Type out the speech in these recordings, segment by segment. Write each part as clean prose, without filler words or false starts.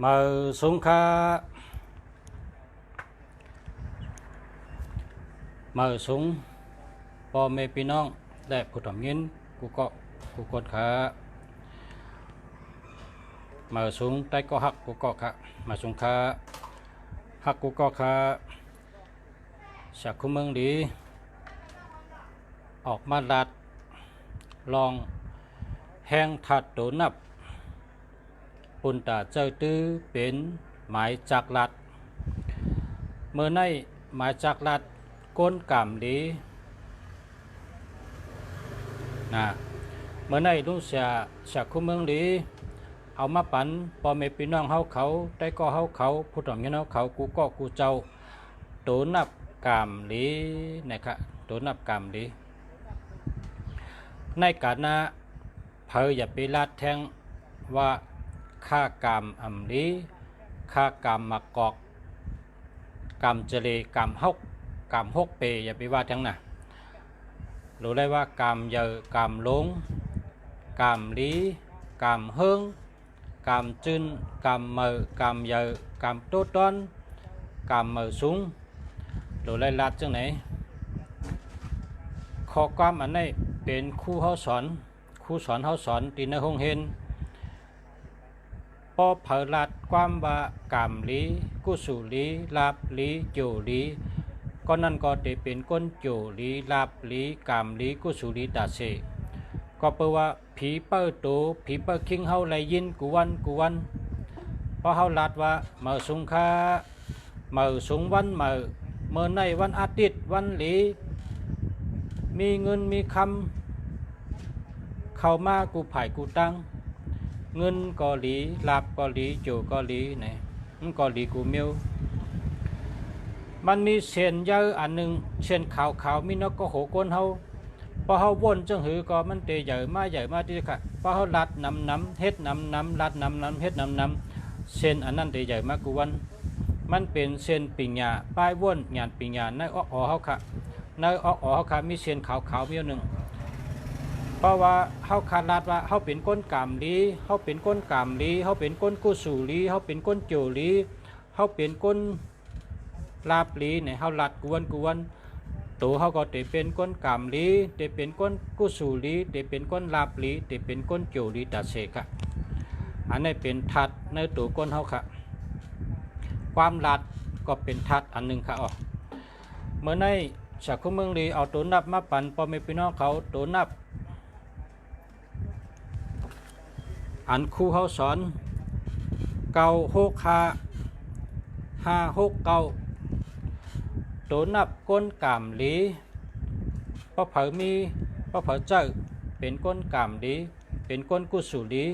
มาสงค่ามาสงพ่อแม่พี่น้องและผู้ทำยินกูก็กูกดขามาสงใต้ก็หักกูก็ขามาสงค่าหักกูก็ขาจากคุเมืองดีออกมาลัดลองแห้งถัดโดนับปุ่นตาเจ้าตื้อเป็นหมายจากลัดเมื่อในหมายจากลัดก้นกำดีนะเมื่อในลุงเสียจากคุเมืองดีเอามาปั่นพ่อแม่พี่น้องเฮาเขาได้ก็เฮาเขาผู้ทำเงินเฮาเขากูก็กูเจ้าโดนับกำดีนะครับโดนับกำดีในการนะเพออย่าไปลาดแทงว่าค่ากรรมอำลีค่ากรรมมากอกกรรมเจเลกรรมหกเปอย่าไปว่าทั้งน่ะรู้ได้ว่ากรรมเยอะกรรมหลงกรรมลีกรรมเฮิงกรรมจึนกรรมเมอกรรมเยอะกรรมโตต้นกรรมเมอสูงรู้ได้ลาดจังไหนข้อความอันนี้เป็นครูเขาสอนเขาสอนที่ในห้องเห็นพอเผยลัดความว่ากรรมลีกุศลลีลาบลีโจลีก็นั่นก็จะเป็นก้นโจลีลาบลีกรรมลีกุศลลีตาเสก็แปลว่าผีเปิดโตผีเปิดคิงเฮาไลยินกูวันเพราะเฮาลัดว่าเมื่อสงค่าเมื่อสงวันเมื่อในวันอาทิตย์วันหลีมีเงินมีคำเข้ามากูไผ่กูตั้งเงินก็หลีลาบก็หลีโจก็หลีเนี่ยมันก็หลีกูเมียวมันมีเส้นเยอะอันหนึ่งเส้นขาวมีนกก็โหก้นเฮาพอเฮาวนจังหือก็มันเตยใหญ่มาที่ค่ะพอเฮาลัดน้ำเฮ็ดน้ำลัดน้ำเฮ็ดน้ำเส้นอันนั้นเตยใหญ่มากกูวันมันเป็นเส้นปิงยาป้ายวนงานปิงยาในอ้อเฮาค่ะในอ้อเฮาค่ะมีเส้นขาวมีหนึ่งเพราะว่าเฮาขาดลาดว่าเฮาเป็นก้นกามลีเฮาเป็นก้นกามลีเฮาเป็นก้นกุสูลีเฮาเป็นก้นโจลีเฮาเป็นก้นลาบลีเนี่ยเฮาลัดกวนตัวเฮาก็จะเป็นก้นกามลีจะเป็นก้นกุสูลีจะเป็นก้นลาบลีจะเป็นก้นโจลีตาเสกะอันนี้เป็นทัดในตัวก้นเฮาค่ะความลัดก็เป็นทัดอันหนึ่งค่ะอ๋อเมื่อในจากคุเมืองลีเอาตัวนับมาปั่นพ่อแม่พี่น้องเขาตัวนับอันครูเขาสอนเก้าหกห้าหกเก้าตัวนับก้นกามลีพอเผอเจ้าเป็นก้นกามลีเป็นก้นกุศลี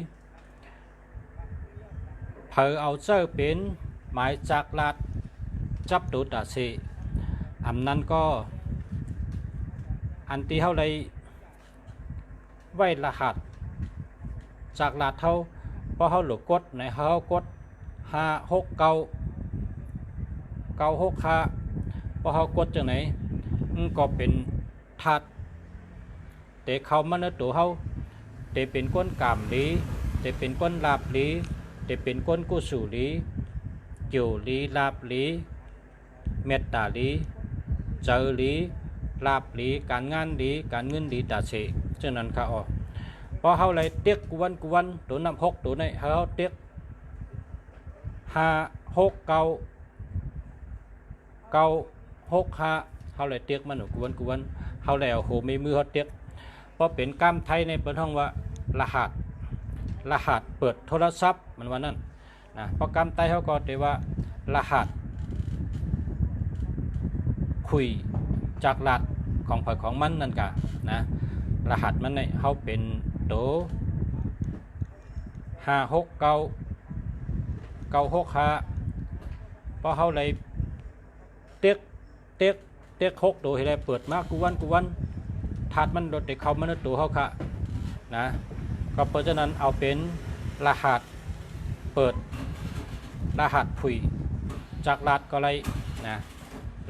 เผอเอาเจ้าเป็นหมายจากลาดจับตัวตาสีอันนั้นก็อันที่เท่าไรไว้รหัสจากลาดเท่าพอเขาหลุดกดในเขากด56965พอเขากดจังไหนก็เป็นทัดแต่เขามันในตัวเขาแต่เป็นก้นกามลีแต่เป็นก้นลาบลีแต่เป็นก้นกุศลลีเกี่ยวลีลาบลีเมตตาลีเจอลีลาบลีการงานลีการเงินลีตาเสฉะนั้นค่ะอ๋อพอเขาเลยเตียกกวนตัวน้ำหกตัวนี้เขาเตียก56965เขาเลยเตียกมันกวนเขาเลยเอาโหมีมือเขาเตียกเพราะเป็นกรรมไทยในเป็นห้องว่ารหัสเปิดโทรศัพท์มันว่านั่นนะเพราะกรรมไทยเขาก็เรียกว่ารหัสคุยจากหลัดของเผยของมันนั่นกะนะรหัสมันเนี่ยเขาเป็นโต56965เพราะเขาเลยเตียกหกตัวให้ได้เปิดมากกูวันถาดมันโดดเด็กเขามันตัวเขาค่ะนะก็เพราะฉะนั้นเอาเป็นรหัสเปิดรหัสผุยจากหลัดก็เลยนะ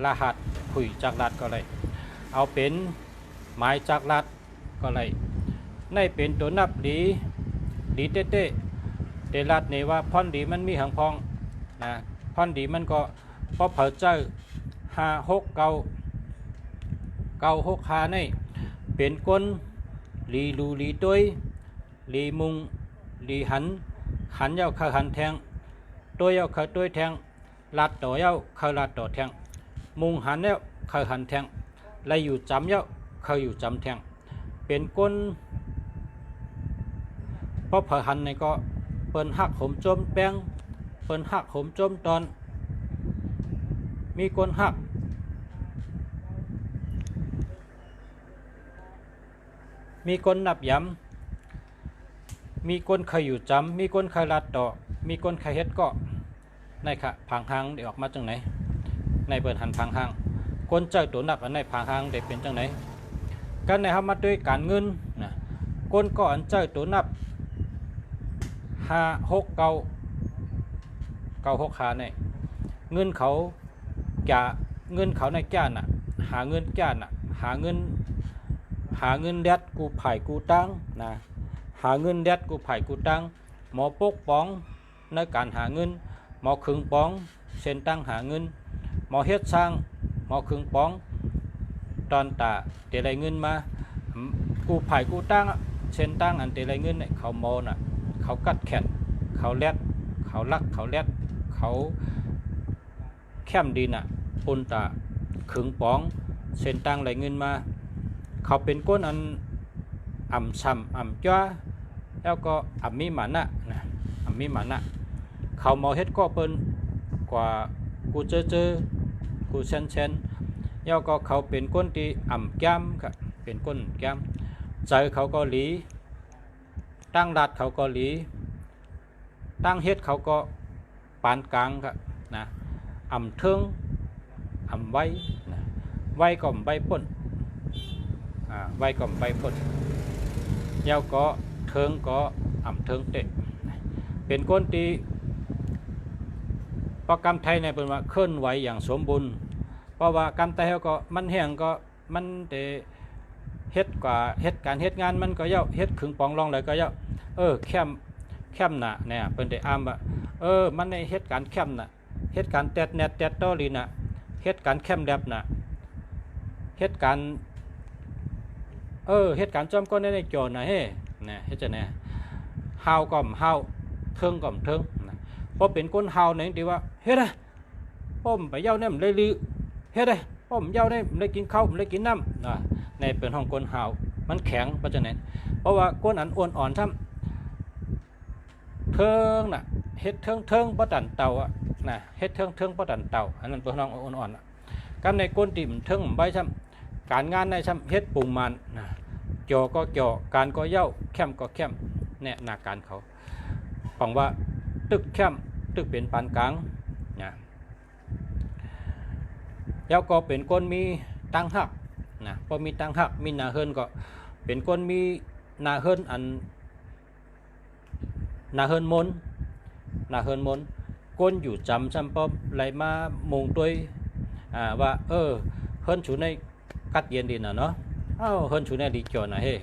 รหัสผุยจากหลัดก็เลยเอาเป็นหมายจากหลัดก็เลยในเป็นตัวนับดีเต้ รัดนี่ว่าพรดีมันมีหังพองนะพรดีมันก็พอเผอเจ้า5 6 9 9 6 5นี่เป็นก้นลีลูลีตุ้ยลีมุงลีหันเย้าเข้าหันแทงตัวเย้าเข้าตัวแทงลัดต่อเย้าเข้าลัดต่อแทงมุงหันเย้าเข้าหันแทงไล่อยู่จำเย้าเข้าอยู่จำแทงเป็นก้นพอเผอหันนี่ก็เปิ้นหักหมจมแป้งเปิ้นหักหมจมตอนมีก้นหักมีก้นนับย้ำมีก้นเคยอยู่จำมีก้นเคยลัดต่อมีก้นเคยเฮ็ดก็ในค่ะพังหางได้ออกมาจังไหนในเปิดหันพังหางก้นเจ้าตัวนับอันในพังหางได้เป็นจังไหนกันในทำมาด้วยการเงินนะก้นก็อันเจ้าตัวนับ5 6 9 9 6 5เนี่ยเงินเขาจะเงินเขาในแก่น่ะหาเงินแก่น่ะหาเงินแดดกูไผ่กูตั้งนะหาเงินแดดกูไผ่กูตั้งหมอปกป้องในการหาเงินหมอขึงป้องเส้นตั้งหาเงินหมอเฮ็ดสร้างหมอขึงป้องตอนตาเตะไรเงินมากูไผ่กูตั้งเส้นตั้งอันเตะไรเงินเนี่ยเขาโมน่ะเขากัดแขนเขาแลดเขาลักเขาแลดเขาแคมดินอ่ะปนตาขึงป้องเส้นตั้งไรเงินมาเขาเป็นก้นอันอ่ำซ้ำอ่ำจ้าแล้วก็อ่ำมีหมานะนะอ่ำมีหมานะเขาหมอเฮ็ดก็เปิ้นกว่ากูเจอกูเชนแล้วก็เขาเป็นก้นที่อ่ำแก้มครับเป็นก้นแก้มใจเขาก็หลีตั้งรัดเขาก็หลีตั้งเฮ็ดเขาก็ปานกลางครับนะอ่ำเทิงอ่ำไว้นะไว้ก็ใบป่นไว้ก็ใบป่นยาวก็เทิงก็อ่ำเทิงเตะเป็นก้นตีเพราะกรรมไทยในเป็นว่าเคลื่อนไหวอย่างสมบูรณ์เพราะว่ากรรมไทยเขาก็มันแห้งก็มันแต่เฮ็ดกว่าเฮ็ดการเฮ็ดงานมันก็เย้าเฮ็ดขึงปองรองเลยก็เย้าแคมน่ะเนี่ยเป็นแต่อ้ามว่ามันในเฮ็ดการแคมน่ะเฮ็ดการแตดแนดแตดต้อลีน่ะเฮ็ดการแคมแดบน่ะเฮ็ดการเหตุการณ์จอมก้นในจอนะเฮ้นะเฮ็ดจังได๋ฮาวก็ฮาวเทิงก็เทิงนะพอเป็นคนฮาวนี่ดีว่าเฮ็ดได้ป้อมไปเย้าเนี่ยมันได้ลือเฮ็ดได้ป้อมเย้าได้มันได้กินข้าวมันได้กินน้ำในเป็นห้องคนฮาวมันแข็งว่าจังได๋เพราะว่าคนอันอ่อนๆซ้ำเทิงน่ะเฮ็ดเทิงบ่ตันเต่าอ่ะนะเฮ็ดเทิงบ่ตันเต่าอันนั้นเป็นห้องอ่อนๆกันในคนที่มันเทิงใบซ้ำการงานในซ้ำเฮ็ดปุ่มมันนะจอก็จอการก็เย้าแคมก็แคมเนี่ยหน้าการเขาฟังว่าตึกแคมตึกเป็นปานกลางนะแล้วก็เป็นคนมีตั้งหักนะพอมีตั้งหักมีนาเฮิรนก็เป็นคนมีนาเฮิรนอันนาเฮิรนมนก้นอยู่จำซ้ำป้อมไหลมามงตัวว่าเฮิรนชูในกัดเย็นดีน่ะเนาะเฮิรนชูในดีจอนะเฮ้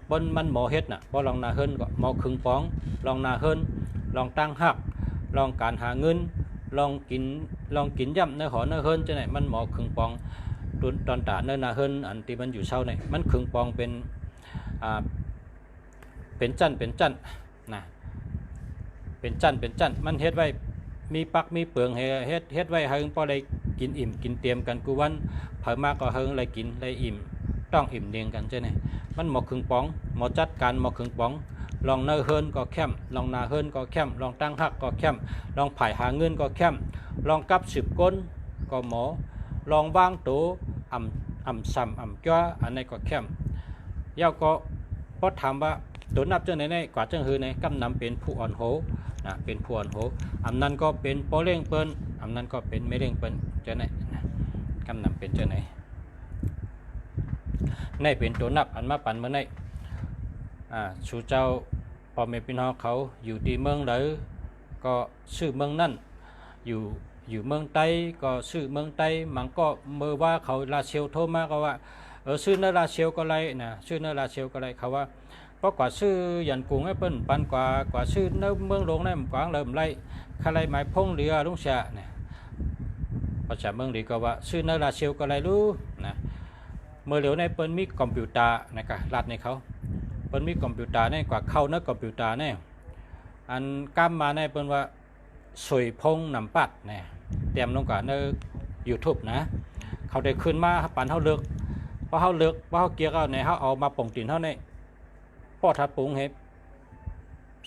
ปนมันหมอเฮ็ดน่ะบ่ลองนาเฮิรนก็หมอขึงป้องลองนาเฮิรนลองตั้งหักลองการหาเงินลองกินย่ำในหอในเฮิรนจังไหนมันหมอขึงป้องตอนตาในนาเฮิรนอันที่มันอยู่เช้าเนี่ยมันขึงป้องเป็นจั่นนะเป็นจั่นมันเฮ็ดไว้มีปักมีเปลืองเฮ็ดไว้ให้พอได้กินอิ่มกินเตรียมกันกูวันเผอมากก็เฮิงเลยกินเลยอิ่มต้องอิ่มเนียงกันใช่ไหมมันหมอขึงป้องหมอจัดการหมอขึงป้องลองเนอเฮิรนก็แคมลองนาเฮิรนก็แคมลองตั้งหักก็แคมลองไผ่หาเงินก็แคมลองกับสืบก้นก็หมอลองวางโตอ่ำซ้ำอ่ำจ้าอันนี้ก็แคมยาวก็พอถามว่าตัวนับจังไหนกว่าจังหือในกำนำเป็นผู้อ่อนโหนะเป็นผู้อ่อนโหอำนั้นก็เป็นปอเล่งเปิ้นอำนั้นก็เป็นไม่เล่งเปิ้นจังไหนกำนำเป็นจังไหนในเป็นตัวนับอันมาปั่นเมื่อไหนสู่เจ้าพ่อแม่พี่น้องเขาอยู่ที่เมืองไหนก็ชื่อเมืองนั่นอยู่เมืองใต้ก็ชื่อเมืองใต้มันก็เมื่อว่าเขาลาเชลโทรมาก็ว่าชื่อเนลาเชลก็ไรนะชื่อเนลาเชลก็ไรเขาว่า เพราะกว่าชื่อยันกุงให้เปิ้นปันกว่าชื่อเนื้อเมืองหลวงนั่นกวางเริ่มไล่ใครหมายพงเรือลุงเสียเนี่ยภาษาเมืองดีก็ว่าชื่อเนื้อลาเซียวก็ไรรู้นะเมื่อเหลียวในเปิ้นมีคอมพิวเตอร์นะครับรัดในเขาเปิ้นมีคอมพิวเตอร์ในกว่าเข้าเนื้อคอมพิวเตอร์เนี่ยอันก้ามมาในเปิ้นว่าสวยพงนำปัดเนี่ยเตรียมลงกับใน YouTube นะเขาได้ขึ้นมาปั่นเขาเลือกพอเขาเลือกพอเขาเกียร์เอาในเขาเอามาป่งตินเขาในป้อทับปุงเห็บ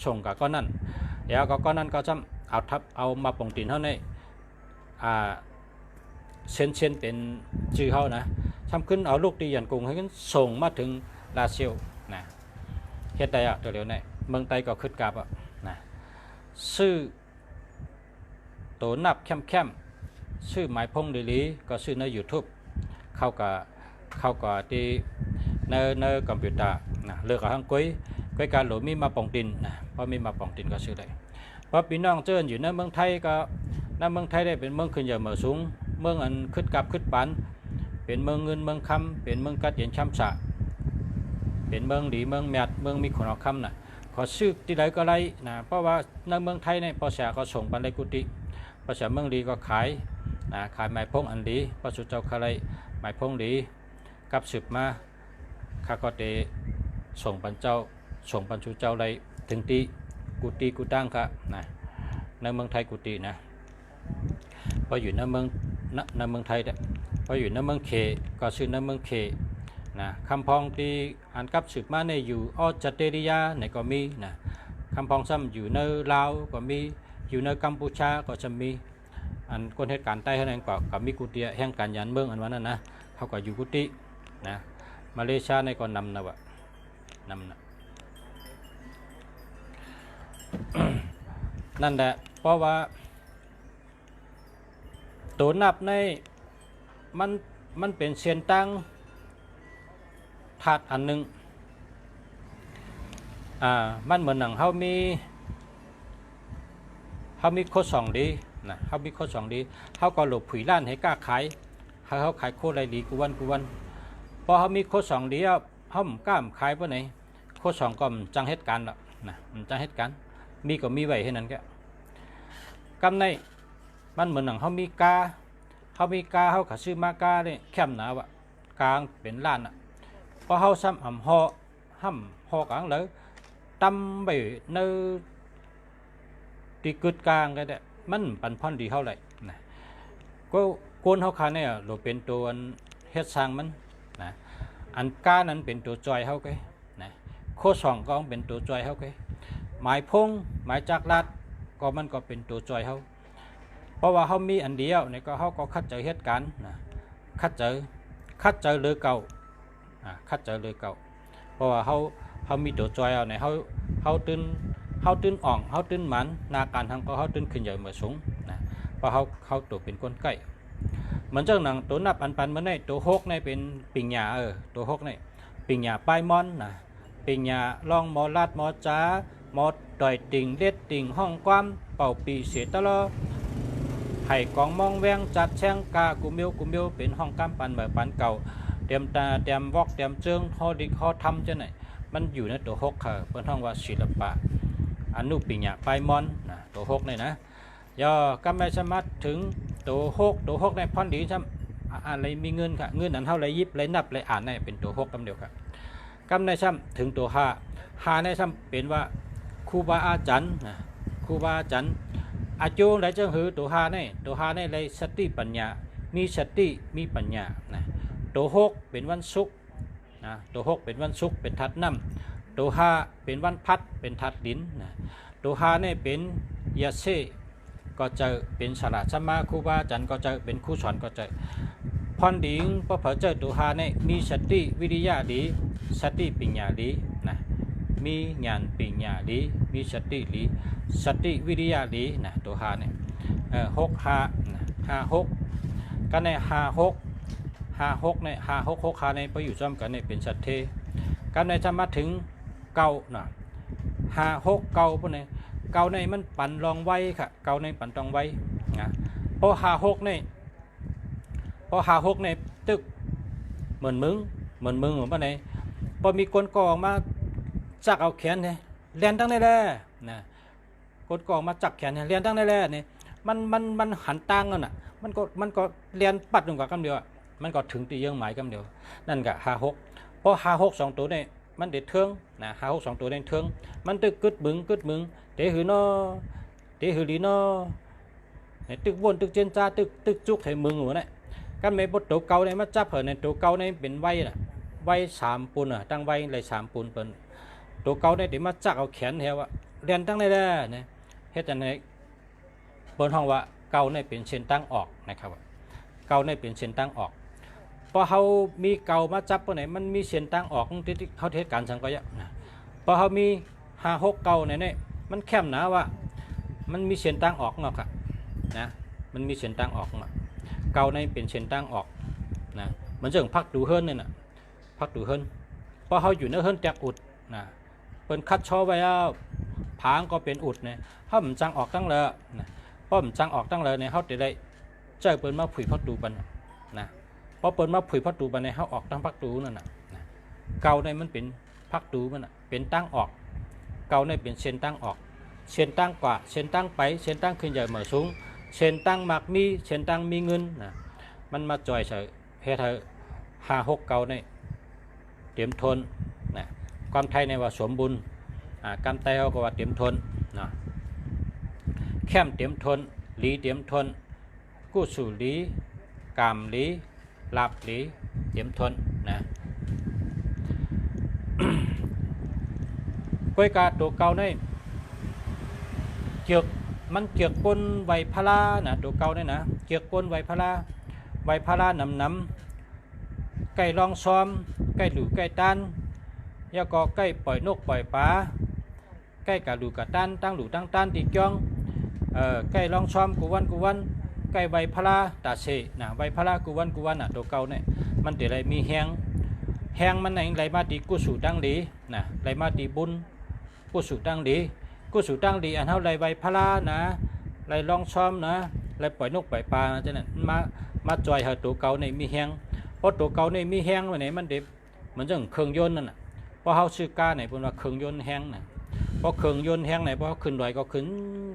ส่งกับก้อนนั่นเดี๋ยวก็ก้อนนั่นก็จะเอาทับเอามาป่งตินเขาในเส้นเป็นชื่อเขานะทำขึ้นเอาลูกตียันกุงให้ขึ้นส่งมาถึงลาเซียวนะเฮ็ดได้อะตัวเดียวในเมืองไทยก็ขึ้นกับอ่ะนะชื่อตัวนับเข้มชื่อหมายพงดีๆก็ชื่อใน YouTube เข้ากับที่ในคอมพิวเตอร์นะเลือกกับทั้งกุ้ยการหลุดมีมาป่องตินนะเพราะมีมาป่องตินก็ชื่อได้เพราะพี่น้องเจออยู่ในเมืองไทยก็ในเมืองไทยได้เป็นเมืองขึ้นใหญ่เมืองสูงเมืองอันขึ้นกับขึ้นปันเป็นเมืองเงินเมืองคำเป็นเมืองกัดเย็นช้ำสะเป็นเมืองดีเมืองแมดเมืองมีขนมคำน่ะขอชื่อที่ไหนก็ไรนะเพราะว่าในเมืองไทยในภาษาก็ส่งปันในกุฏิภาษาเมืองดีก็ขายหมายพงอันดีพระสุเจ้าคาไรหมายพงดีกับสืบมาข้าก็เตส่งปันเจ้าส่งปันสุเจ้าไรถึงตีกุฏิกุตั้งค่ะนะในเมืองไทยกุฏินะพออยู่ในเมืองไทยเนี่ยพออยู่ในเมืองเคก็ชื่อในเมืองเคนะคำพองที่อ่านกับสืบมาในอยู่ออสเตรเลียในก็มีนะคำพองซ้ำอยู่ในลาวก็มีอยู่ในกัมพูชาก็จะมีอันคนเหตุการณ์ใต้เท่านั้นก็มีกุฏิแห่งการยันเมืองอันวันนั้นนะเขาก็อยู่กุฏินะมาเลเซียในก็นำนะวะนำนะ นั่นแหละเพราะว่าตัวนับในมันเป็นเส้นตั้งถาดอันหนึ่งมันเหมือนหนังเขามีโคสองดีนะเขามีโคสองดีเขาก็หลบผีล้านให้กล้าขายเขาขายโคไรดีกูวันพอเขามีโคสองดีเขากล้ามขายเพราะไหนโคสองก็จังเหตุการณ์ละนะมันจังเหตุการณ์มีก็มีไว้ให้นั้นแค่กำในมันเหมือนหนังเขามีกาเขาขาซื้อมากาเนี่ยแคมหนาวะกลางเป็นล้านอ่ะพอเขาซ้ำห่อกลางเลยตั้มไปในตีกึดกลางก็ได้มันปันพอนดีเท่าไหร่นะก็โกนเขาขาเนี่ยเราเป็นตัวเฮ็ดสร้างมันนะอันกานั้นเป็นตัวจอยเขาไงนะโคสองก็เป็นตัวจอยเขาไงหมายพงหมายจักรลัดก็มันก็เป็นตัวจอยเขาเพราะว่าเขามีอันเดียวเนี่ยก็เขาก็คัดเจอเหตุการณ์นะคัดเจอเลยเก่าคัดเจอเลยเก่าเพราะว่าเขามีตัวจอยเอาเนี่ยเขาตื่นอ่องเขาตื่นหมันนาการทำก็เขาตื่นขึ้นใหญ่เหมือนสูงนะเพราะเขาตัวเป็นคนใกล้เหมือนเจ้าหนังตัวนับอันปันมันในตัวหกในเป็นปิงหยาตัวหกในปิงหยาปลายมอนนะปิงหยาลองมอลาดมอจ้ามอต่อยติ่งเด็ดติ่งห้องความเป่าปีเสียตลอดไห่กองมองแวงจัดแช่งกากุมิวเป็นห้องกำปันเหมือนปันเก่าเตรียมตาเตรียมวอกเตรียมเจิงฮอดิฮอทำจะไหนมันอยู่ในตัวหกค่ะเป็นห้องว่าศิลปะอนุปิญญาปลายมอนนะตัวหกนี่นะย่อกำไม่สามารถถึงตัวหกในพอนดีซ้ำอะไรมีเงินค่ะเงินอันเท่าไรยิบไรนับไรอ่านในเป็นตัวหกกำเดียวค่ะกำในซ้ำถึงตัวห้าในซ้ำเป็นว่าครูบาอาจารย์นะครูบาอาจารย์อาจูไรเจ้าหือตัวห้าในไรสติปัญญามีสติมีปัญญานะตัวหกเป็นวันศุกร์นะตัวหกเป็นวันศุกร์เป็นทัดน้ำตัวห้าเป็นวันพัดเป็นทัดดินนะตัวห้าเนี่ยเป็นยาเซก็จะเป็นสละสมาครูบาอาจารย์ก็จะเป็นครูสอนก็จะพรดิงพอเผอเจอตัวห้าเนี่ยมีสติวิริยะดีสติปัญญาดีนะมีญาณปัญญาดีมีสติวิริยะดีนะตัวห้าเนี่ยห้าหกกันในห้าหกเนี่ยหกขาในไปอยู่ซ้อมกันเนี่ยเป็นสัตเทกันในจะมาถึงเก่านะ6เก่าพวกนี้เก่าในมันปั่นรองไว้ค่ะเก่าในปั่นรองไว้นะพอ6ในตึกเหมือนมึงเหมือนพวกนี้พอมีคนก่อออกมา จักเอาแขนเนี่ยเรียนตั้งได้แล้วนะกดกองมาจับแขนเนี่ยเรียนตั้งได้แล้วนี่มันหันตังกันอ่ะมันก็เรียนปัดลงกว่ากำเดียวมันก็ถึงตีเยื่อหมายกำเดียวนั่นก็56เพราะ56 2ตัวเนี่ยมันเด็ดเทิงนะ56 2ตัวเนี่ยเทิงมันตึกกึดมึงเตะหือนอเตะหือลีนอตึกวนตึกเจนจ้าตึกจุกให้มึงหัวเนี่ยกันไม่บดตัวเก่าเนี่ยมาจับเหรอเนี่ยตัวเก่าเนี่ยเป็นไว้น่ะไว้3 ปูนอ่ะตั้งไว้เลย3 ปูนเป็นตัวเก่าเนี่ยเดี๋ยวมาจักเอาแขนแถวว่าเรียนตั้งได้แล้วเนี่ยเฮ็ดจังได๋เปิ้นฮ้องว่าเก่าเนี่ยเป็นเส้นตั้งออกนะครับเก่าเนี่ยเป็นเส้นตั้งออกพอเฮามีเก่ามาจับปานไหนมันมีเส้นตั้งออกที่เฮาเฮ็ดการสังก็ยะนะพอเฮามี5 6เก่าเนี่ยมันแคบหนาว่ามันมีเส้นตั้งออกเนาะครับนะมันมีเส้นตั้งออกมาเก่าในเป็นเส้นตั้งออกนะมันจังพักดูเฮิรนเนี่ยน่ะพักดูเฮิรนพอเฮาอยู่ในเฮิรนแตกอุดนะเปิ้นคัดช่อไว้แล้วผางก็เป็นอุดเนี่ยเฮามันจังออกตั้งเลยนะพอมันจังออกตั้งเลยเนี่ยเฮาจะได้เจ้าเปิ้นมาผุยพักดูปันนะพอเปิ้นมาผุยพักดูปันเนี่ยเฮาออกตั้งพักดูนั่นน่ะเก่าในมันเป็นพักดูมันน่ะเป็นตั้งออกเก่าในเป็นเส้นตั้งออกเส้นตั้งกว่าเส้นตั้งไปเส้นตั้งขึ้นใหญ่เหมือสูงเส้นตั้งมักมีเส้นตั้งมีเงินนะมันมาจ่อยใส่เฮ็ดให้5 6เก่าในเตรียมทนนะความไทยในว่าสมบูรณ์กำไตเขาก็ว่าเตรียมทนนะแค้มเตรียมทนหลีเตรียมทนกู้สู่หลีกามหลีลาบหลีเตรียมทนนะก้อยกาตัวเก่าในเจือกมันเจือกปนไวพลานะตัวเก่าเนี่ยนะเจือกปนไวพลานำไก่ลองซ้อมไก่หลูไก่ตันยาก็ไก่ปล่อยนกปล่อยปลาไก่กะหลูกะตันตั้งหลูตั้งตันตีจ้องไก่ลองซ้อมกูวันไก่ไวพลาตาเสนะไวพลากูวันน่ะตัวเก่าเนี่ยมันเดี๋ยวอะไรมีแห้งมันไหลมาตีกุศลตั้งดีนะไหลมาตีบุญกุศลตั้งดีอันเท่าไรไวพลานะไรลองซ้อมนะไรปล่อยนกปล่อยปลาฉะนั้นมาจอยหาตัวเก่าในมีแห้งเพราะตัวเก่าในมีแห้งวันไหนมันเด็บเหมือนจังเครื่องยนต์นั่นน่ะเพราะเขาซื้อกาไหนเป็นว่าเครื่องยนต์แห้งน่ะเพราะเครื่องยนต์แห้งไหนเพราะขึ้นดอยก็ขึ้น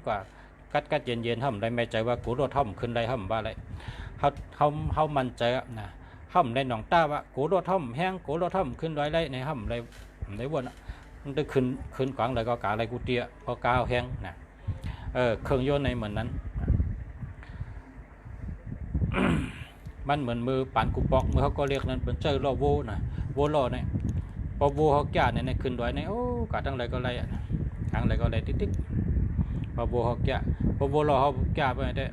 กว่ากัดเย็นทำได้ไม่ใจว่ากูรถท่อมขึ้นได้ท่อมบ้าอะไรเขามันใจนะท่อมได้หนองต้าว่ากูรถท่อมแห้งกูรถท่อมขึ้นดอยไรในท่อมได้วนมันจะขึ้นกลางเลยก็กาอะไรกูเตี้ยพอกาวแห้งนะเครื่องยนต์ในเหมือนนั้น มันเหมือนมือปั่นกูปอกมือเขาก็เรียกนั้นเป็นเจอล้อโวนะโวล้อเนี่ยพอโวเขาแก่เนี่ยขึ้นดอยเนี่ยโอ้กาตั้งไรก็ไรกลางไรก็ไรติ๊กพอโวเขาแก่พอโวล้อเขาแก่ไปได้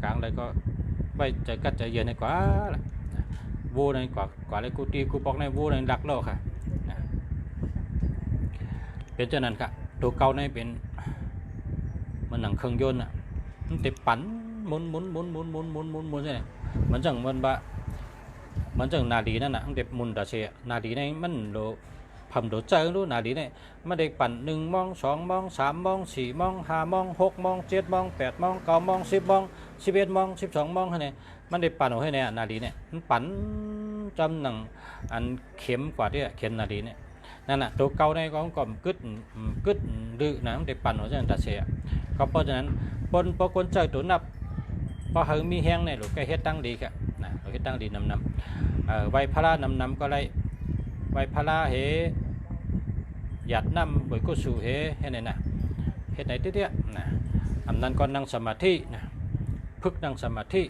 กลางไรก็ไปใจกัดใจเย็นในกว่าโวในกว่าอะไรกูตีกูปอกในโวในหลักล้อค่ะเป็นเช่นนั้นครับตัวเก่าในเป็นมันหนังเครื่องยนต์มันติดปั่นหมุนใช่ไหมมันจังนาดีนั่นน่ะมันเด็บมุนตาเชียนาดีในมันโดผัมโดเจอรู้นาดีเนี่ยมันได้ปั่น1 มอง 2 มอง 3 มอง 4 มอง 5 มอง 6 มอง 7 มอง 8 มอง 9 มอง 10 มอง 11 มอง 12 มองให้เนี่ยมันได้ปั่นให้เนี่ยนาดีเนี่ยมันปั่นจำหนังอันเข็มกว่าที่เข็มนาดีเนี่ยนั่นน่ะตัวเก่าในก็ก่อมกึดดื้อนะมันได้ปั่นหัวใจตาเชียก็เพราะฉะนั้นพอคนเจอตัวนับพอเฮมีแห้งเนี่ยหรือแกเฮ็ดตั้งดีครับนะเฮ็ดตั้งดีนำไวพลานำก็ไรไวพลาเหหยัดนำบ่อยก็สู่เหให้ไหนนะเฮ็ดไหนเตี้ยนะอันนั้นก็นั่งสมาธินะพึกนั่งสมาธิ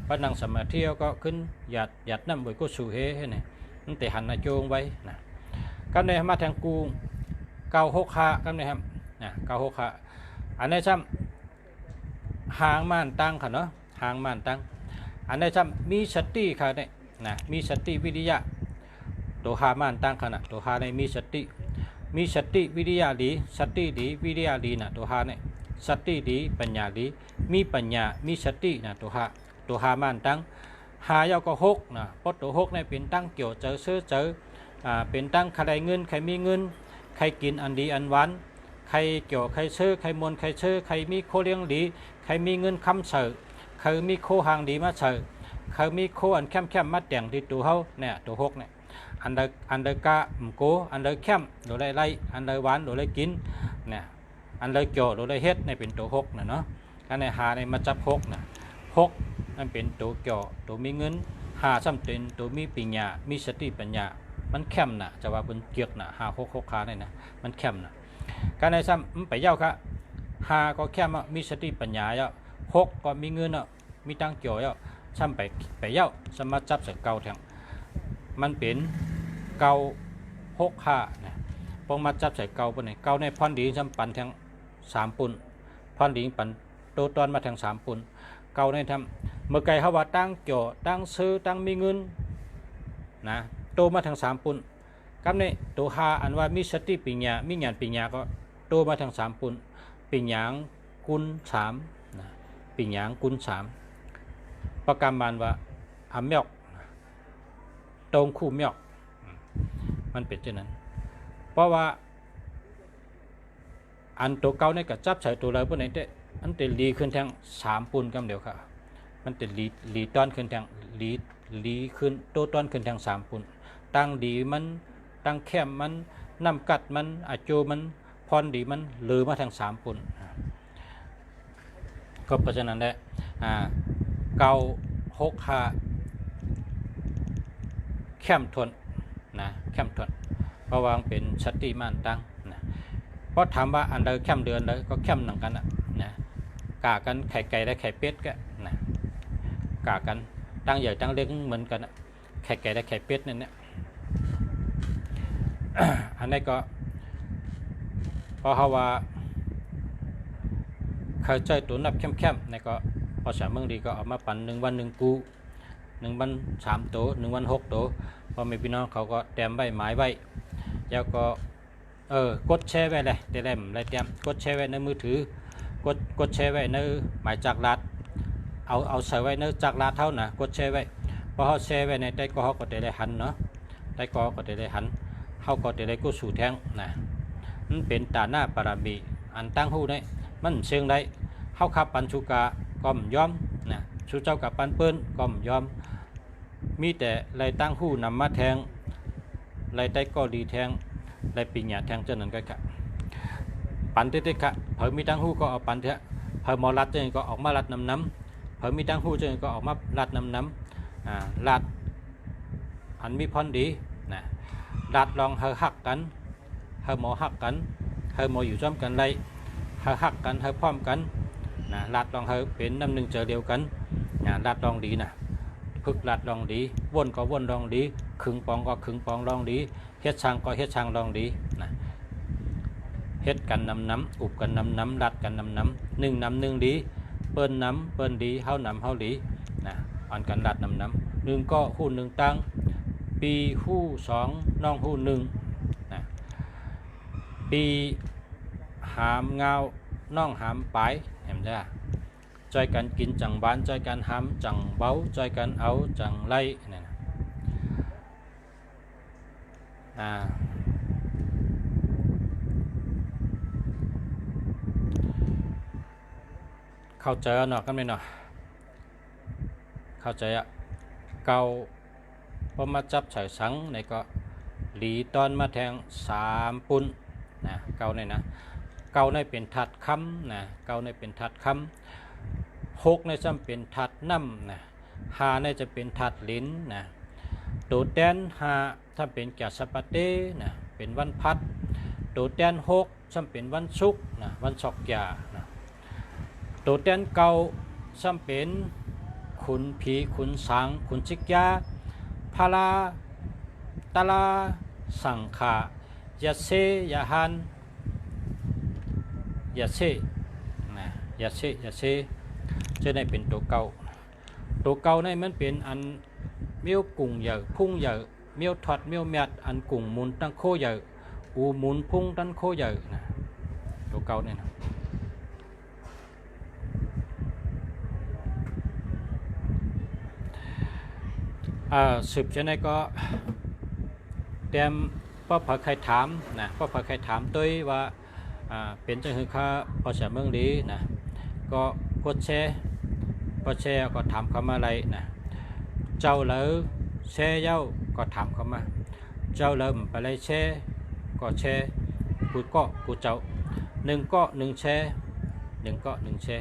พอนั่งสมาธิก็ขึ้นหยัดนำบ่อยก็สู่เหให้ไหนมันแต่หันหน้าโจงไว้นะกันในมาทางกู965กันในครับนะ965อันนี้ซ้ำหางม่านตั้งค่ะเนาะหางม่านตั้งอันนี้ซ้ำมีสติค่ะเนี่ยนะมีสติวิริยะตัวหาม่านตั้งค่ะนะตัวหาในมีสติวิริยะดีสติดีวิริยะดีนะตัวหาเนี่ยสติดีปัญญาดีมีปัญญามีสตินะตัวหาม่านตั้งหายาวก็6นะเพราะตัว6เนี่ยเป็นตั้งเกี่ยวเจอเป็นตั้งใครเงินใครมีเงินใครกินอันดีอันหวานใครเกี่ยวใครเชื่อใครมวลใครเชื่อใครมีโคเลี้ยงดีใครมีเงินคำเสือใครมีโคหางดีมาเสือใครมีโคอันแคมมาแต่งที่ตัวเขาเนี่ยตัว6เนี่ย อันเดอร์กะโกอันเดอร์แคมโดยไล่อันเดอร์หวานโดยไล่กินเนี่ยอันเดอร์เกี่ยวโดยไล่เฮ็ดในเป็นตัวหกนะเนาะการในหาในมาจับหกนะหกนั่นเป็นตัวเกี่ยวตัวมีเงินหาซ้ำเป็นตัวมีปัญญามีสติปัญญามันแคมนะจะว่าเป็นเกียกนะหาหกหกขาเนี่ยนะมันแคมนะการในซ้ำไปเย้าค่ะหาก็แคมมีสติปัญญาเย้าหกก็มีเงินมีตังเกี่ยวเย้าซ้ำไปเย้าสามารถจับใส่เกาแทงมันเป็นเกาหกขานะปองมาจับใส่เกาปนไหนเกาในพรดีซ้ำปันแทง3 ปุ่นพรดีปันโตตอนมาแทง3 ปุ่นเกาในทำเมื่อไก่เขาว่าตั้งเกี่ยวตั้งซื้อตั้งมีเงินนะโตมาทาง3 ปุ่นกับในตัวหาอันว่ามีสติปัญญามีญาณปัญญาก็โตมาทาง3 ปุ่นปัญญากุล3นะปัญญากุล3ประกำมันว่าอามยอกตรงคู่มยอกมันเป็นเช่นนั้นเพราะว่าอันตัวเก่าในกับจับใส่ตัวเลยพวกไหนเด้อันเตลีขึ้นทาง3 ปุ่นกันเดียวค่ะมันจะลีต้อนขึ้นทางลีขึ้นโตต้อนขึ้นทาง3 ปุ่นตั้งดีมันตั้งแคมมันน้ำกัดมันอาโจมันพรดีมันลือมาทาง3 ปุ่นก็เพราะฉะนั้นแหละเกาหกขาแคมทนนะแคมทนเพราะว่าเป็นสติมันตั้งนะเพราะถามว่าอันใดแคมเดือนเลยก็แคมหนังกันนะกากันไข่ไก่และไข่เป็ดก็นะกากันตั้งใหญ่ตั้งเล็กเหมือนกันนะไข่ไก่และไข่เป็ดนั่นเนี่ย อันนี้ก็เพราะว่าเคยใจตัวนับเข้มๆนี่ก็ภาษาเมืองดีก็เอามาปั่น1 วัน1 กู1 วัน3 ตัว1 วัน6 ตัวพอมีพี่น้องเขาก็แต้มไว้หมายไว้แล้วก็กดแชร์ไว้เลยได้แต้มได้แต้มกดแชร์ไว้ในมือถือกดแชร์ไว้ในหมายจากรัฐเอาใส่ไว้ในจากรัฐเท่านะกดแชร์ไว้พอเขาแชร์ไว้ในได้ก็เขาก็ได้หันเนาะได้ก็ได้หันเขาก็ได้กู้สู่แทงนะมันเป็นตาหน้าปรามีอันตั้งหูได้มันเชิงได้เขาขับปันชุกาก็มยอมนะชูเจ้ากับปันเปิ้นก็มยอมมีแต่ไรตั้งหูนำมาแทงไรได้ก็ดีแทงไรปีหยาแทงเจ้านั้นก็กะปันเต๊ะกะเผยมีตั้งหูก็เอาปันเถอะเผยมอรัดเจ้าก็ออกมารัดน้ำเผยมีตั้งหูเจ้าก็ออกมารัดน้ำรัดอันมีพรดีนะรัดลองเฮหักกันเฮหมอหักกันเฮหมออยู่ร่วมกันไรเฮหักกันเฮพร้อมกันนะรัดลองเฮเป็นน้ำหนึ่งเจอเดียวกันนะรัดลองดีนะพึกรัดลองดีวนก็วนลองดีขึงปองก็ขึงปองลองดีเฮ็ดช่างก็เฮ็ดช่างลองดีนะเฮ็ดกันน้ำอุบกันน้ำรัดกันน้ำหนึ่งดีเปิ้นเปิ้นดีเฮาดีนะอันกันรัดน้ำหนึ่งก็หูหนึ่งตั้งปีหู2น้องหู1นะปีหามเงาน้องหามปลายเห็นจ้ะใจกันกินจังบ้านใจกันหามจังเบ้าใจกันเอาจังไล่เนี่ยเข้าใจเนาะกันไหมเนาะเข้าใจเกาพอมาจับใส่สังในก็หลีตอนมาแทง3 ปุ่นนะเกาในนะเกาในเป็นถัดคำนะเกาในเป็นถัดคำ6ในจำเป็นถัดน้ำนะ5ในจะเป็นถัดลิ้นนะตัวแดน5ถ้าเป็นแก่สปาเต้นะเป็นวันพัดตัวแดน6จำเป็นวันศุกร์นะวันศอกยานะตัวแดนเกาจำเป็นขุนผีขุนสังขุนชิกยาพาลาตาลาสังขายาเซยาหันยาเซนะยาเซจะได้เป็นตัวเก่าในมันเป็นอันเมียวกุ่งใหญ่พุ่งใหญ่เมียวถอดเมียวแมดอันกุ่งมุนตั้งโคใหญ่อูมุนพุ่งตั้งโคใหญ่นะตัวเก่าเนี่ยนะสืบจะได้ก็เตรียมป้อผักไข่ถามนะป้อผักไข่ถามตัวว่าเป็นจังหือข้าภาษาเมืองดีนะก็กดแชร์ก็ถามเข้ามาอะไรนะเจ้าเหลือแชร์เย้าก็ถามเข้ามา เจ้าเริ่มไปเลยแช่ก็แช่กูก็กูเจ้าหนึ่งก็หนึ่งแช่หนึ่งก็หนึ่งแช่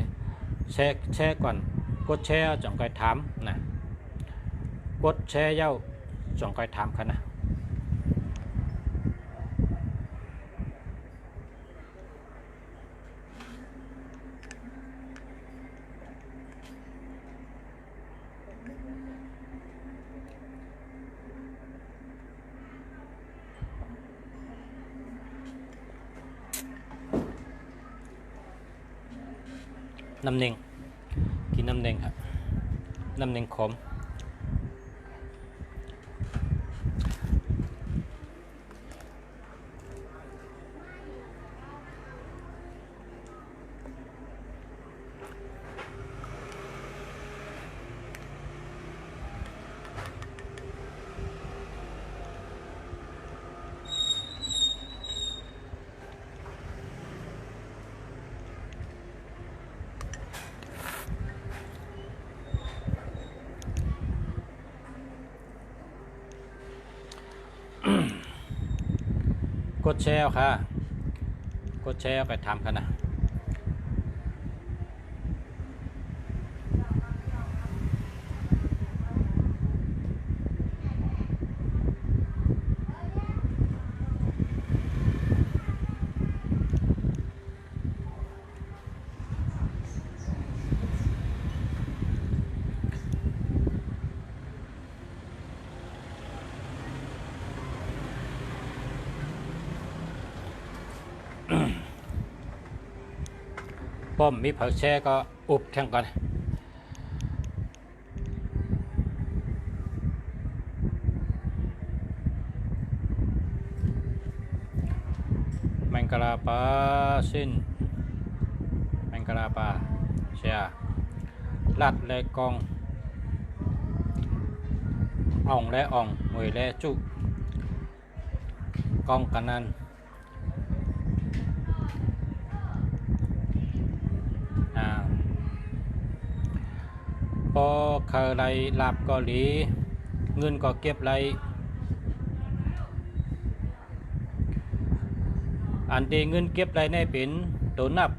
แช่ก่อนกดแช่จ่องก้อยถามนะกดแช่เย้าจ่องก้อยถามค่ะนะน้ำเน่งกินน้ำเน่งครับน้ำเน่งขมกดแชร์ค่ะกดแชร์ไปทำกันนะป้อมมีเผาแช่ก็อุบแข่งก่อนแมงกะลาปลาสิ้นแมงกะลาปลาเชียลัดและกองอ่องและอ่องมวยและจุกองกันนั้นพอเคยไรลาบก็หลีเงินก็เก็บไรอันที่เงินเก็บไรในเป็นตัวนับ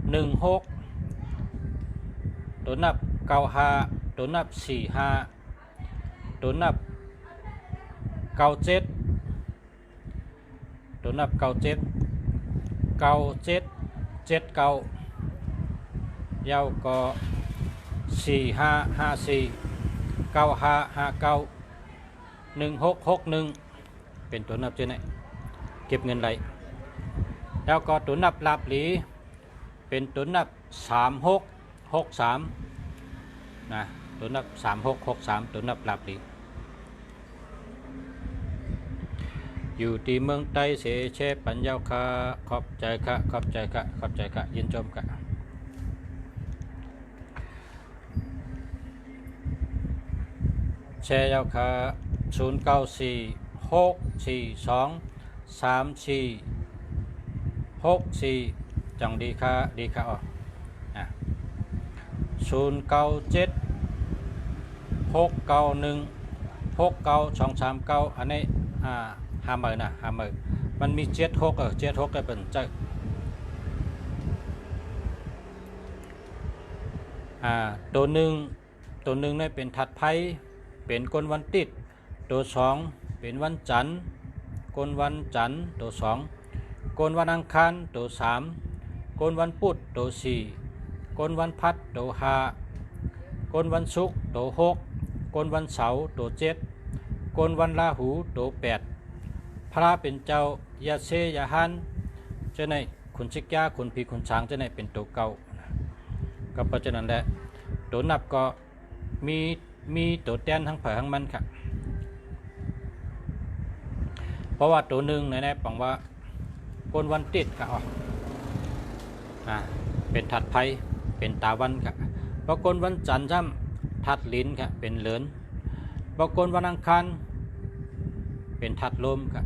16ตัวนับ95ตัวนับ45ตัวนับ97ตัวนับ79 ยาวก็4554 9559 1661เป็นตัวนับเจ้าไหนเก็บเงินไรแล้วก็ตัวนับลาบหลีเป็นตัวนับ3663นะตัวนับ3663ตัวนับลาบหลีอยู่ที่เมืองไต้เสเชปัญญาค่ะขอบใจค่ะขอบใจค่ะขอบใจค่ะยินชมค่ะแชร์ยาวค่ะ0946423464จังดีค่ะดีค่ะอ๋อ0976916923อันนี้50,000มันมี7676ก็เป็นใจตัวหนึ่งนี่เป็นถัดไพ่เป็นกลวันติดตัว2เป็นวันจันทร์กลวันจันทร์ตัว2กลวันอังคารตัว3กลวันพุธตัว4กลวันพัดตัว5กลวันศุกร์ตัว6กลวันเสาร์ตัว7กลวันราหูตัว8พระเป็นเจ้ายาเซยาฮันเจ้าในคุณชิกยาคุณพีคุณช้างเจ้าในเป็นตัวเก่าก็เพราะฉะนั้นแหละตัวนับก็มีตัวแตนทั้งเผยทั้งมันครับเพราะว่าตัวหนึ่งในปังว่ากลวันติดครับเป็นถัดไพ่เป็นตาวันครับเพราะกลวันจันทร์ซ้ำถัดลิ้นครับเป็นเหลินเพราะกลวันอังคารเป็นถัดลมครับ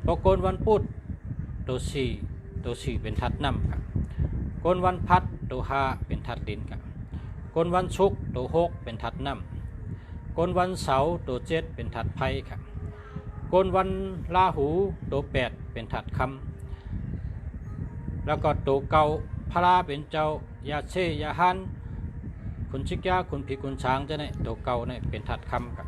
เพราะกลวันพุธตัว4เป็นถัดน้ำครับกลวันพัดตัว5เป็นถัดลิ้นครับกลวันศุกร์ตัว6เป็นถัดน้ำกลวันเสาร์ตัว7เป็นถัดไพ่ครับ กนวันลาหูตัว8เป็นถัดคำแล้วก็ตัวเก่าพระราเป็นเจ้ายาเชยาฮันคุณชิกยาคุณผีคุณช้างจะเนี่ยตัวเก่าเนี่ยเป็นถัดคำกับ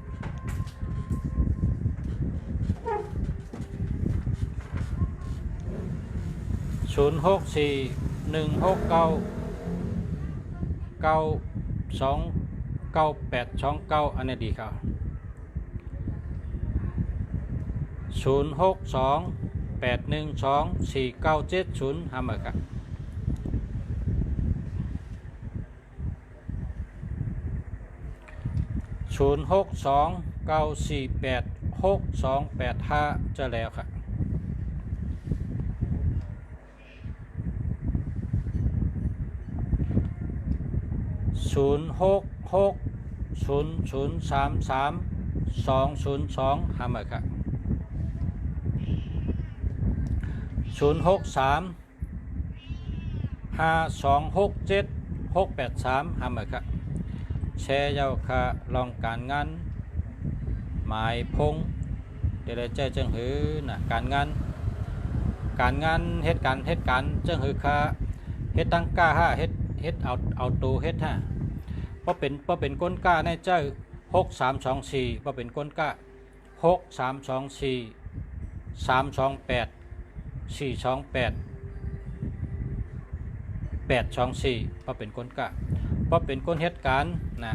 064-169-929829อันนี้ดีครับ062-812-4970ห้าหมื่นครับ062-948-6285จะแล้วครับ066-0033-202ห้าหมื่นครับ063-5267-683ห้าหมื่นครับแชร์เย้าค่ะลองการงานหมายพงเดี๋ยวได้เจอจังหือนะการงานเหตุการจังหือค่ะเฮ็ดตั้งกล้าเฮ็ดเอาตูเฮ็ดเพราะเป็นก้นกล้าในเจ้า6324เพราะเป็นก้นกล้า6324 328 428 824เพราะเป็นก้นกล้าเพราะเป็นก้นเหตุการณ์นะ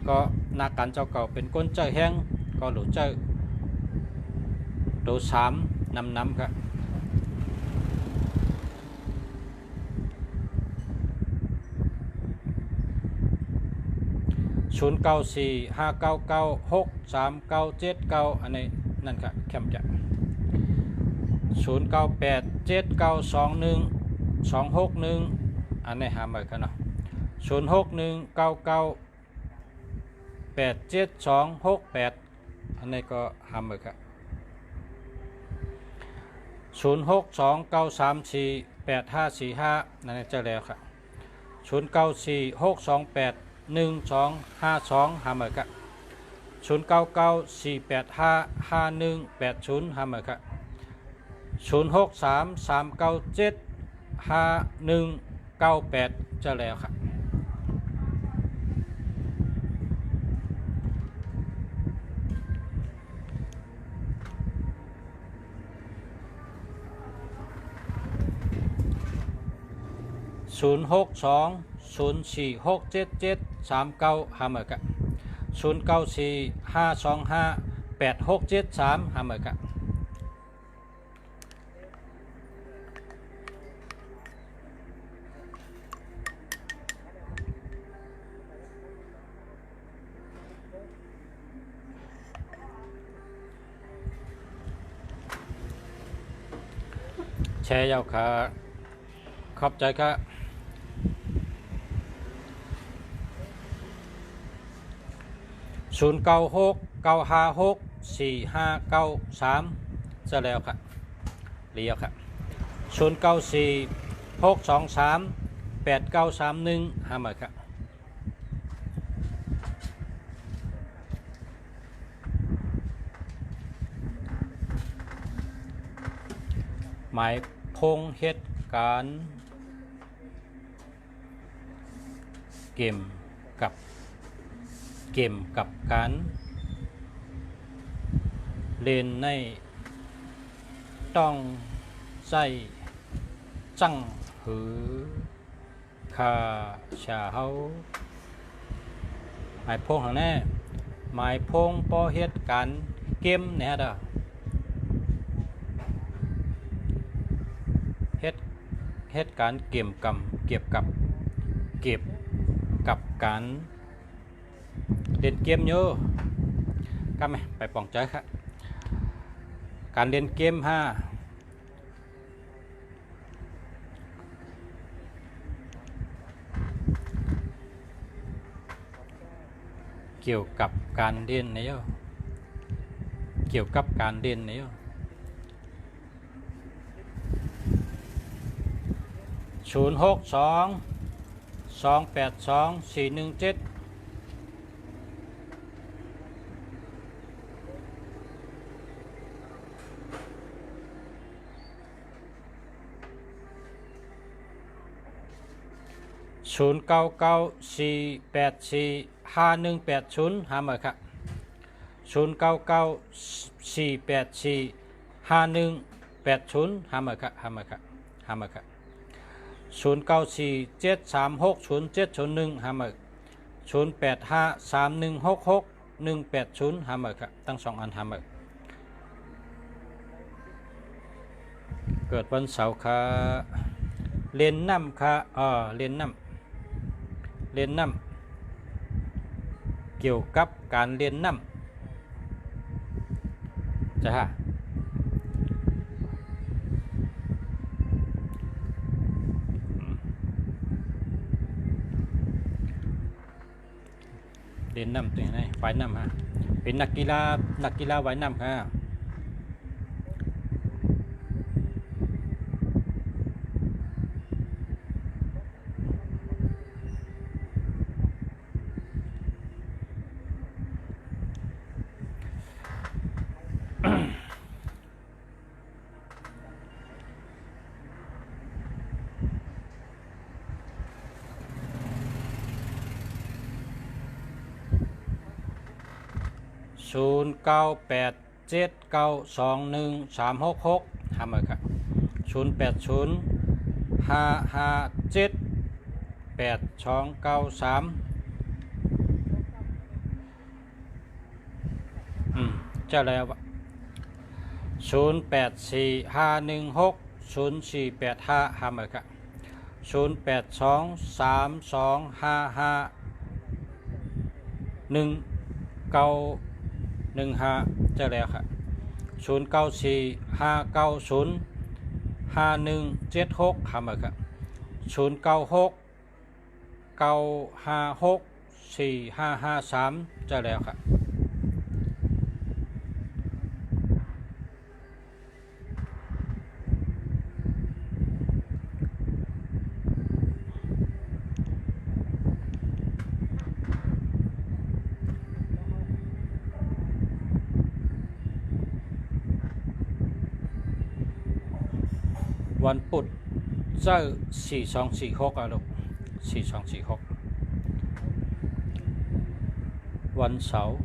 ก็นาการเจ้าเก่าเป็นก้นเจ้าแห้งก็หลุดเจ้าตัว3นำครับ094-599-6397อันนี้นั่นครับแคมจะ098-7921-261อันนี้หามากันเนาะ061-99-87268อันนี้ก็หามาครับ062-934-8545นั่นจะแล้วครับ094-628-1252หามาครับ099-485-5180หามาครับ063-397-5198จะแล้วครับ062-04677-39หามาครับ094-525-8673หามาครับแชร์ยาวค่ะขอบใจครับ096-956-4593จะแล้วครับเรียวครับ094-623-8931หามาครับหมายพงเหตุการณ์เกมกับการเล่นในต้องใส่จังหือคาชาเฮาหมายพงทางแน่หมายพงปอเหตุการณ์เกมเนี่ยเด้อเหตุการณ์เกี่ยวกับการเล่นเกมเยอะก็ไม่ไปปองใจครับการเล่นเกมเกี่ยวกับการเล่นเนี่ย062-282-417 0994845180หามาครับ0994845180หามาครับหามาครับหามาครับ0947360701หามา0853166180หามาครับตั้ง2อันหามาเกิดวันเสาร์ค่ะเรียนน้ำค่ะเรียนน้ำเกี่ยวกับการเรียนน้ำจ้ะเรียนน้ำตัวไหนว่ายน้ำฮะเป็นนักกีฬาว่ายน้ำค่ะ0987921366ทำมาครับ0805578293เจ้าแล้ว0845160485ทำมาครับ0823251915เจ้าแล้วครับ0945905176ทำมาครับ0969564553เจ้าแล้วครับวันพุธเจ้า4246ลูก4246วันเสาร์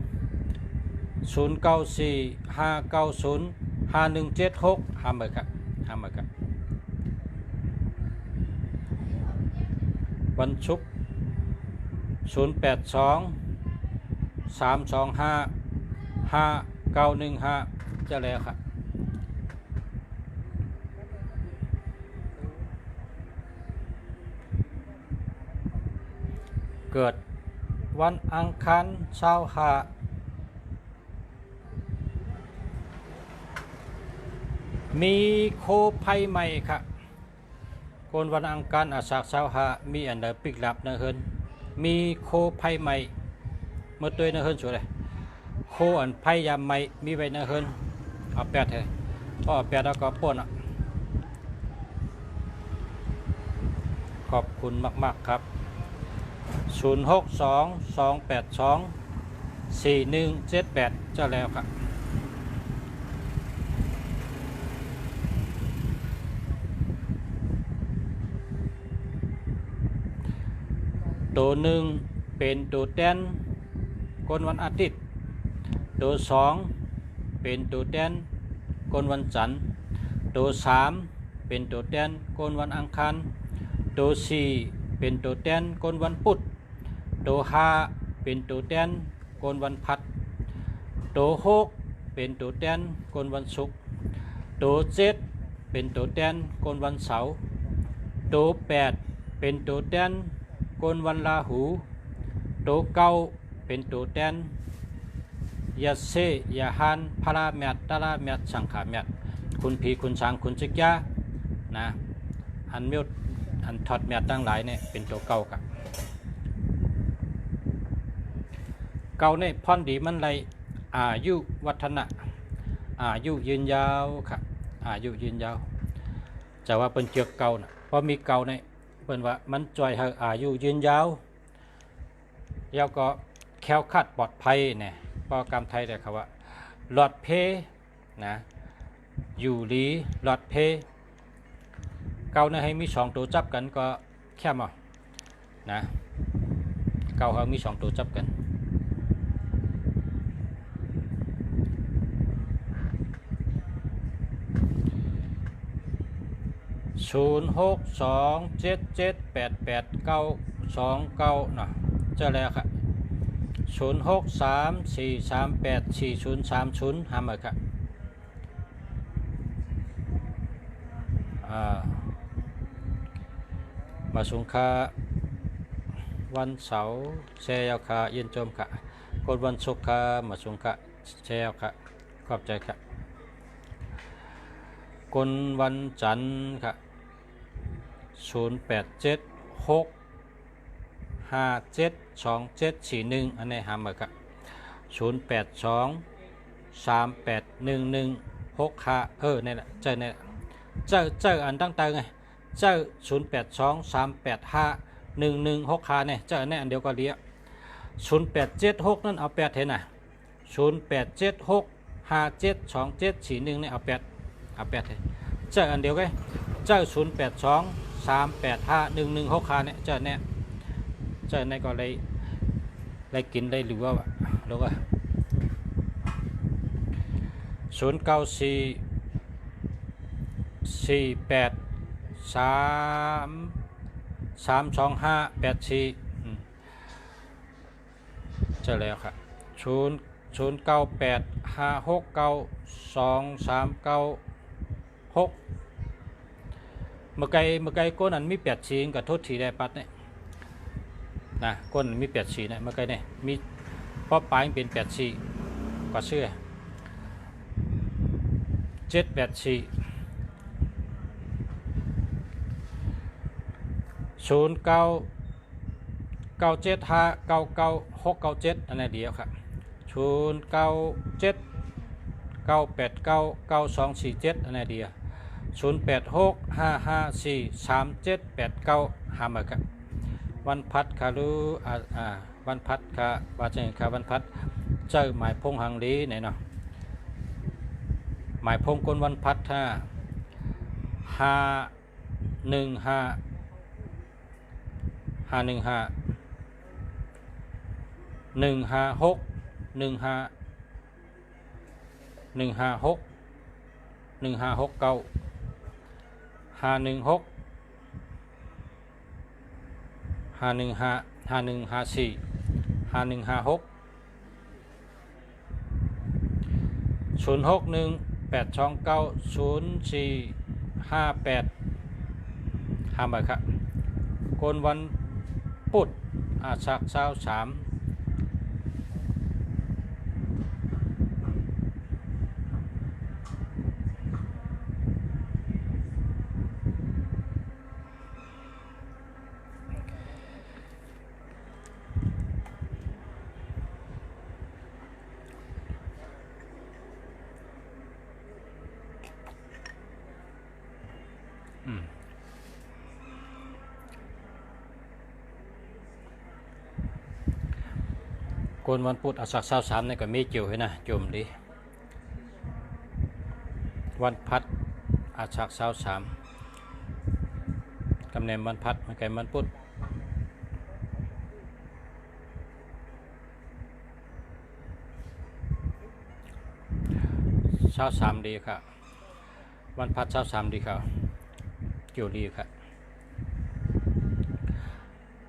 0945905176ห้ามเลยครับห้ามเลยครับวันศุกร์0823255915จะแล้วครับเกิดวันอังคารเช้าหามีโคภัยใหม่ครับคนวันอังคารอาสาเช้าหามีอันเดอร์ปิกลับนะเฮิรนมีโคภัยใหม่เมื่อตัวนะเฮิรนสวยเลยโคอันภัยยามใหม่มีไว้นะเฮิรนเอาแปดเลยพอแปดแล้วก็ป้นขอบคุณมากๆครับ0622824178จะแล้วครับตัวหนึ่งเป็นตัวแทนคนวันอาทิตย์ตัวสองเป็นตัวแทนคนวันจันทร์ตัวสามเป็นตัวแทนคนวันอังคารตัวสี่เป็นตัวแทนคนวันพุธตัวห้าเป็นตัวแทนคนวันพัดตัวหกเป็นตัวแทนคนวันศุกร์ตัวเจ็ดเป็นตัวแทนคนวันเสาร์ตัวแปดเป็นตัวแทนคนวันราหูตัวเก้าเป็นตัวแทนยาเซยาฮันพาราเมตตาราเมตสังขาเมตคุณผีคุณช้างคุณจิกยานะอันเมียวอันถอดเมียตั้งหลายเนี่ยเป็นตัวเก่ากับเก่าเนี่ยพรดีมันไรอายุวัฒนะอายุยืนยาวครับอายุยืนยาวจะว่าเป็นเจือกเก่านะเพราะมีเก่าเนี่ยเป็นว่ามันจอยให้อายุยืนยาวแล้วก็แคล้วคลาดปลอดภัยเนี่ยโปรแกรมไทยแต่ครับว่าหลอดเพนะอยู่ลีหลอดเพเก่าเนี่ยให้มี2ตัวจับกันก็แค่มา นะเก้าเขามี2ตัวจับกัน0627788929นะเจอแล้วครับ0634384030หามาครับมาสุงคาวันเสาร์แชร์ยาวค่ะเย็นจมค่ะกดวันศุกร์ค่ะมาสุงค่ะแชร์ยาวค่ะขอบใจค่ะกดวันจันทร์ค่ะ0876572741อันนี้หามาค่ะ08238116นี่แหละเจอเนี่ยเจออันตั้งแต่ไงเจ้า0823851165เนี่ยเจ้าเนี่ยอันเดียวก็เรียก0876นั่นเอา8เห็นน่ะ0876572741เนี่ยเอา8เห็นเจ้าอันเดียวกันเจ้า0823851165เนี่ยเจ้าเนี่ยก็เลยกินได้หรือว่าแล้วก็0944832584เจอแล้วครับ0985692396เมื่อไกลก้นอันมี84กับโทษทีได้ปัดเนี่ยนะก้นมี84เนี่ยเมื่อไกลเนี่ยมีเพราะปลายเป็น84กว่าเชื่อ784 0997599697อันนี้เดียวครับ0979899247อันนี้เดียว0865543789หามาครับวันพัดคารุวันพัดคาว่าจังค่ะวันพัดเจอหมายพงหังลีไหนเนาะหมายพงกลวันพัด515 515 หามาครับกนวันพุธสัก23กนวันพุธสัก23นี่ก็มีเกี่ยวให้นะจมดีวันพัดสัก23กำเนิดวันพัดมันไกลวันพุธ23ดีครับวันพัด23ดีครับเกี่ยวดีครับ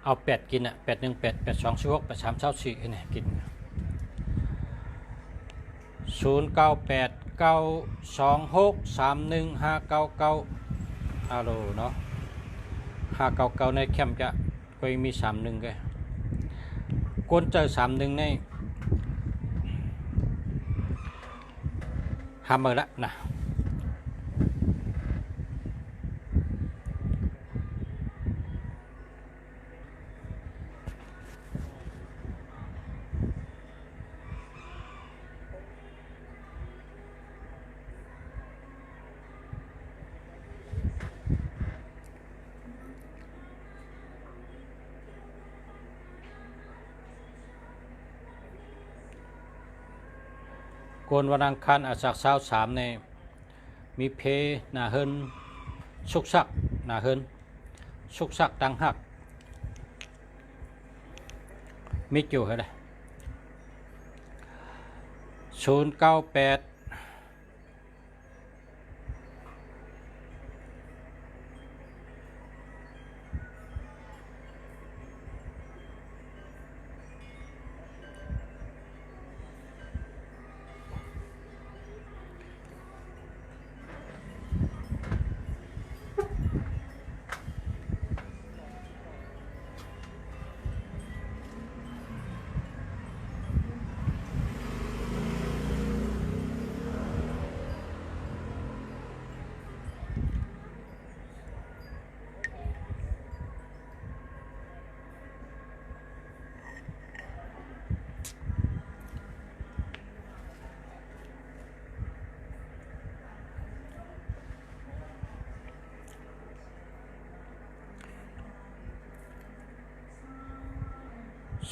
เอา8กิน818 8216 8324ให้เนี่ยกิน0989263159ฮัลโหลเนาะ599ในแคมป์จะก็มี31กันกวนเจอ31ในหามาละนะกวนวันอังคารสัก23ในมีเพนาเฮินสุกซักนาเฮินสุกซักตังหัก มีอยู่เหรอ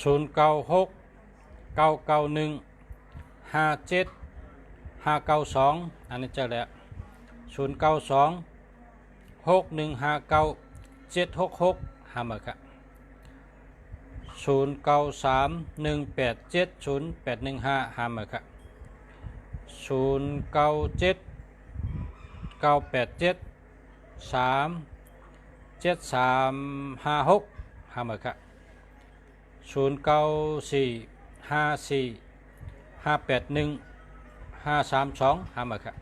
098096 991 57 592อันนี้เจอแล้ว092 6159 766หามาครับ093 187 0815หามาครับ097 987 3 7356หามาครับ094 54 581 532หามาครับ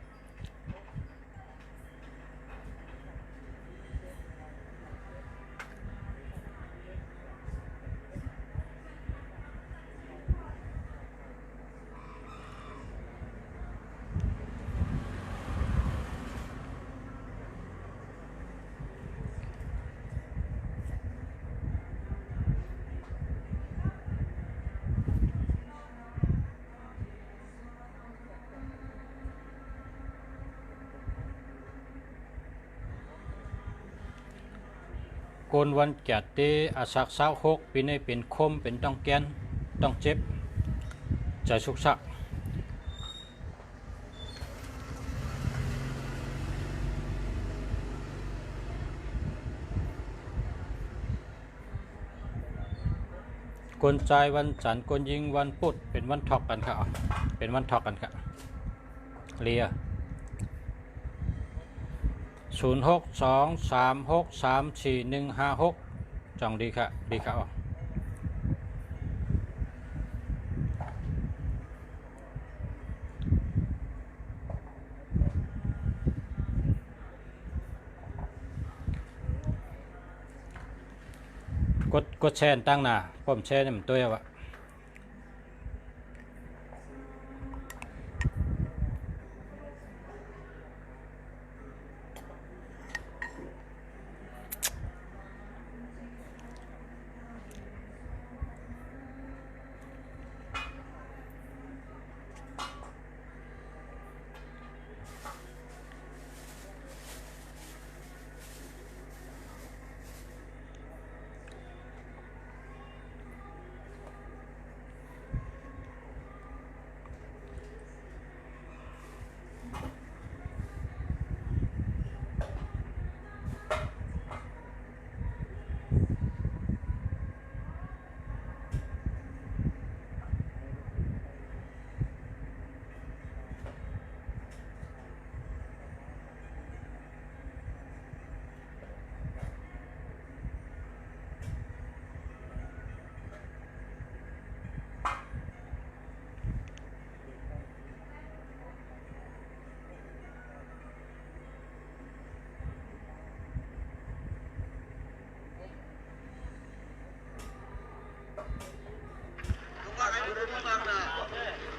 โกนวันแก่เตอาศัก26ปีนี้เป็นคมเป็นต้องแกนต้องเจ็บใจสุกสักกลใจวันจันทร์กลยิงวันพุธเป็นวันทอกกันครับเป็นวันทอกกันครับเลีย0623634156จองดีครับดีครับกดแชร์ตั้งหน้าผมแชร์นี่มันตัววะ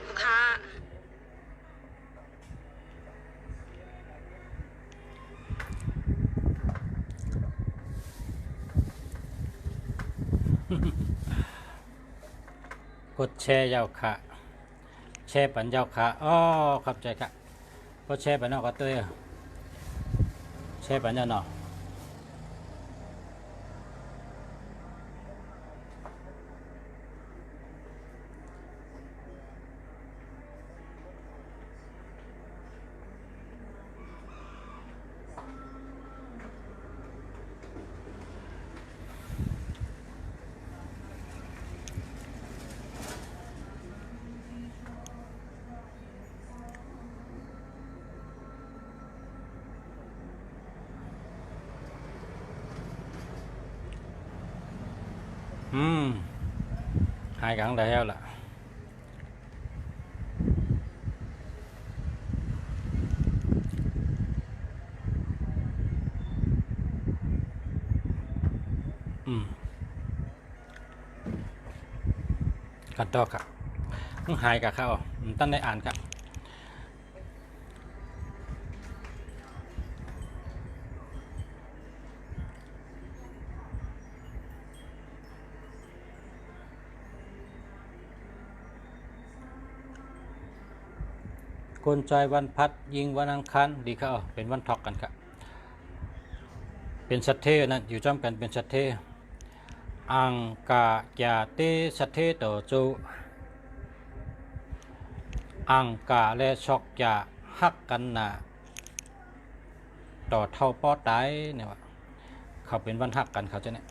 ลูกค้า กดแชร์ยาวค่ะแชร์ปันยาวค่ะอ๋อครับใจค่ะกดแชร์ปันนอกก็ตัวแชร์ปันยาวเนาะ hai gắn đại heo làกันต่อครับหายกับเขาตั้งได้อ่านครับกลใจวันพัดยิงวันอังคารดีเขาเป็นวันทอกกันครับเป็นสัตเทนะอยู่จำกันเป็นสัตเทอังกาจาเตสัตเทต่อจูอังกาและชอกจะฮักกันนะต่อเท่าป้อตายเนี่ยว่าเขาเป็นวันฮักกันเขาจะเนี่ย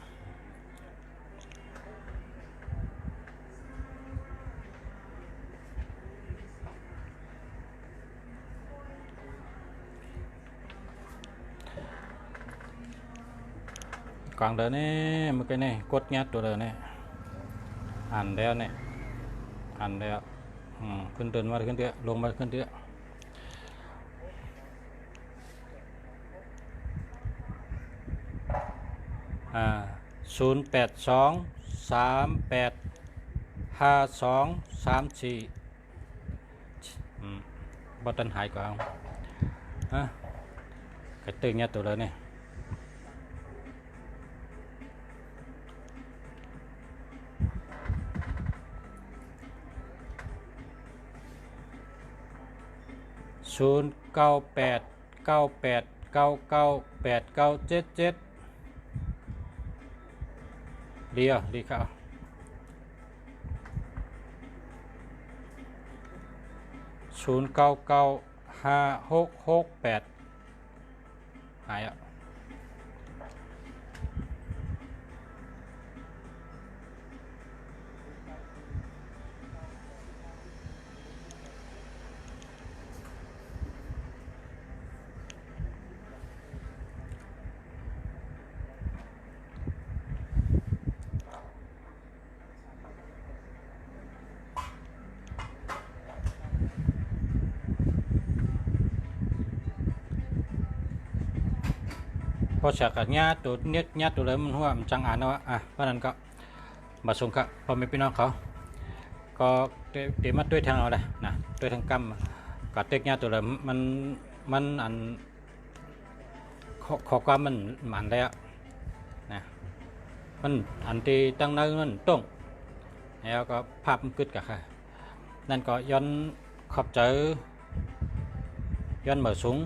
กลางเดินนี่เมื่อกี้นี่กดงัดตัวเดินนี่อ่านแล้วเนี่ยอ่านแล้วขึ้นเดินมาขึ้นเตี้ยลงมาขึ้นเตี้ย082385234บัตันหายก่อนกระตึงงัดตัวเลยเนี่ย09898998977เดียวดีครับ09956668หายอ่ะพอฉากกับญาติตัวเนี้ยญาติตัวเลยมันหัวมันจังอ่านนะวะเพราะนั้นก็มาส่งกับพ่อแม่พี่น้องเขาก็เดี๋ยวมาด้วยทางเอาเลยนะด้วยทางกำก็เต็กญาติตัวเลยมันอันข้อความมันแล้วนะมันอันที่ตั้งนั้นมันตรงแล้วก็ภาพมันกึดกับค่ะนั่นก็ย้อนขอบใจย้อนเหมือสูง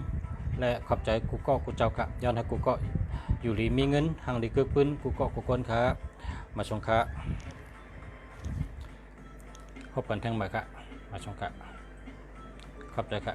และขอบใจกูก็กูเจ้ากะย้อนให้กูก็อยู่ดีมีเงินทางดีเกื้อปืนกูก็กูคนค่ะมาชงค่ะพบกันทั้งหมดค่ะมาชงค่ะขอบใจค่ะ